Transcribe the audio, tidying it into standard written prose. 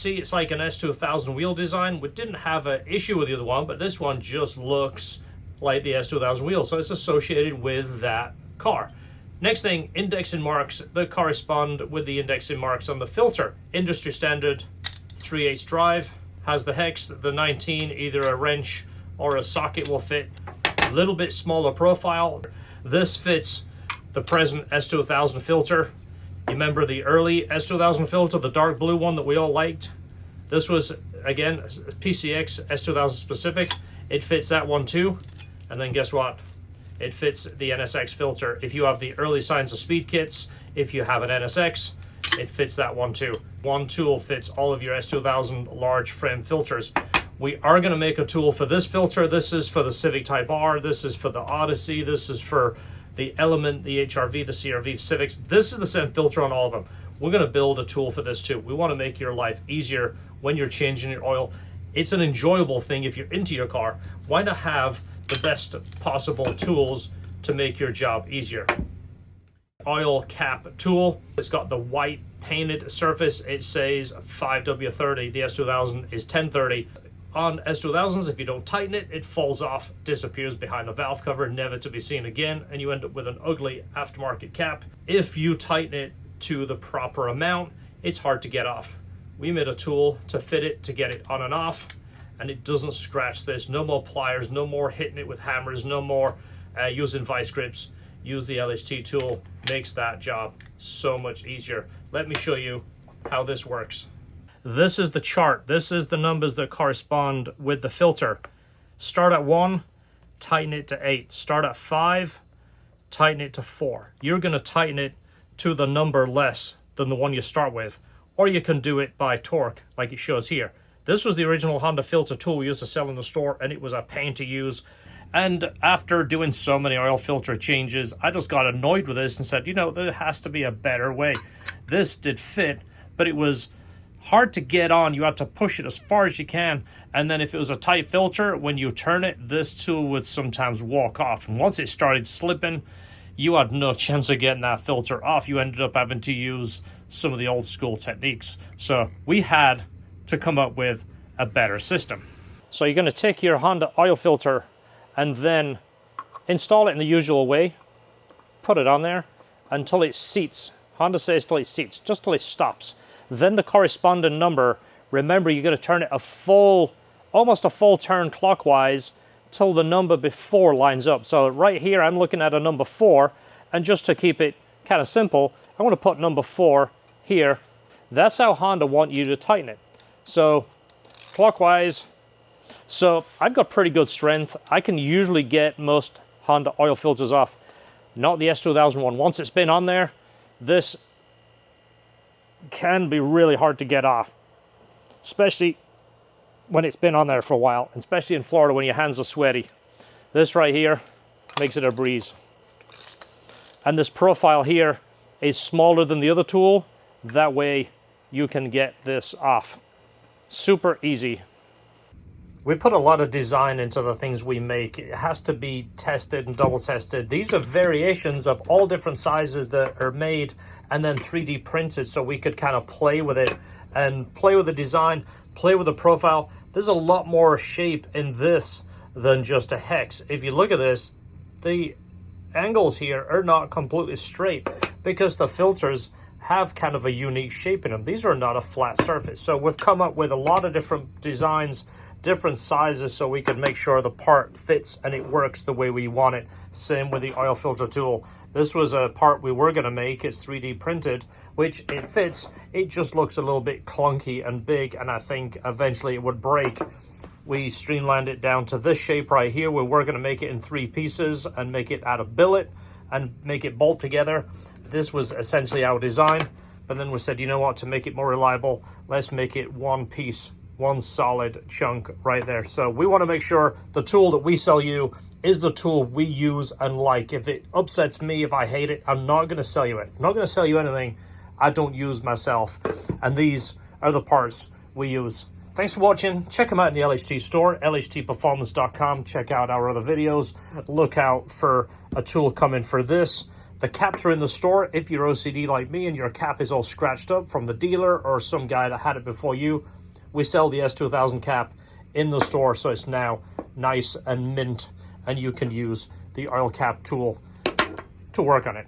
see it's like an S2000 wheel design. We didn't have an issue with the other one, but this one just looks like the S2000 wheel, so it's associated with that car. Next thing, indexing marks that correspond with the indexing marks on the filter. Industry standard 3/8 drive, has the hex, the 19, either a wrench or a socket will fit. A little bit smaller profile. This fits the present S2000 filter. You remember the early S2000 filter, the dark blue one that we all liked? This was, again, PCX S2000 specific. It fits that one too. And then guess what? It fits the NSX filter. If you have the early signs of speed kits, if you have an NSX, it fits that one too. One tool fits all of your S2000 large frame filters. We are going to make a tool for this filter. This is for the Civic Type R. This is for the Odyssey. This is for the Element, the HRV, the CRV, Civics. This is the same filter on all of them. We're going to build a tool for this too. We want to make your life easier when you're changing your oil. It's an enjoyable thing if you're into your car. Why not have the best possible tools to make your job easier? Oil cap tool. It's got the white painted surface. It says 5W30. The S2000 is 1030. On S2000s, if you don't tighten it, it falls off, disappears behind the valve cover, never to be seen again, and you end up with an ugly aftermarket cap. If you tighten it to the proper amount, it's hard to get off. We made a tool to fit it, to get it on and off, and it doesn't scratch this. No more pliers, no more hitting it with hammers, no more using vice grips. Use the LHT tool, makes that job so much easier. Let me show you how this works. This is the chart. This is the numbers that correspond with the filter. Start at 1, tighten it to 8. Start at 5, tighten it to 4. You're going to tighten it to the number less than the one you start with, or you can do it by torque like it shows here. This was the original Honda filter tool we used to sell in the store, and it was a pain to use. And after doing so many oil filter changes, I just got annoyed with this and said, you know, there has to be a better way. This did fit, but it was hard to get on. You had to push it as far as you can, and then if it was a tight filter, when you turn it, this tool would sometimes walk off. And once it started slipping, you had no chance of getting that filter off. You ended up having to use some of the old school techniques. So we had to come up with a better system. So you're going to take your Honda oil filter and then install it in the usual way. Put it on there until it seats. Honda says till it seats, just till it stops. Then the corresponding number, remember you're going to turn it almost a full turn clockwise till the number before lines up. So right here I'm looking at a number 4, and just to keep it kind of simple, I'm going to put number 4 here. That's how Honda want you to tighten it. So clockwise. So I've got pretty good strength. I can usually get most Honda oil filters off. Not the S2000 one. Once it's been on there, this can be really hard to get off, especially when it's been on there for a while, especially in Florida when your hands are sweaty. This right here makes it a breeze. And this profile here is smaller than the other tool. That way you can get this off. Super easy. We put a lot of design into the things we make. It has to be tested and double tested. These are variations of all different sizes that are made and then 3D printed, so we could kind of play with it and play with the design, play with the profile. There's a lot more shape in this than just a hex. If you look at this, the angles here are not completely straight because the filters have kind of a unique shape in them. These are not a flat surface. So we've come up with a lot of different designs, different sizes, so we can make sure the part fits and it works the way we want it. Same with the oil filter tool. This was a part we were going to make. It's 3D printed, which it fits. It just looks a little bit clunky and big, and I think eventually it would break. We streamlined it down to this shape right here. We were going to make it in 3 pieces and make it out of billet and make it bolt together. This was essentially our design, but then we said, you know what, to make it more reliable, let's make it one piece, one solid chunk right there. So we want to make sure the tool that we sell you is the tool we use and like. If it upsets me, if I hate it, I'm not going to sell you it. I'm not going to sell you anything I don't use myself. And these are the parts we use. Thanks for watching. Check them out in the LHT store, lhtperformance.com. Check out our other videos. Look out for a tool coming for this The caps are in the store. If you're OCD like me and your cap is all scratched up from the dealer or some guy that had it before you, we sell the S2000 cap in the store, so it's now nice and mint, and you can use the oil cap tool to work on it.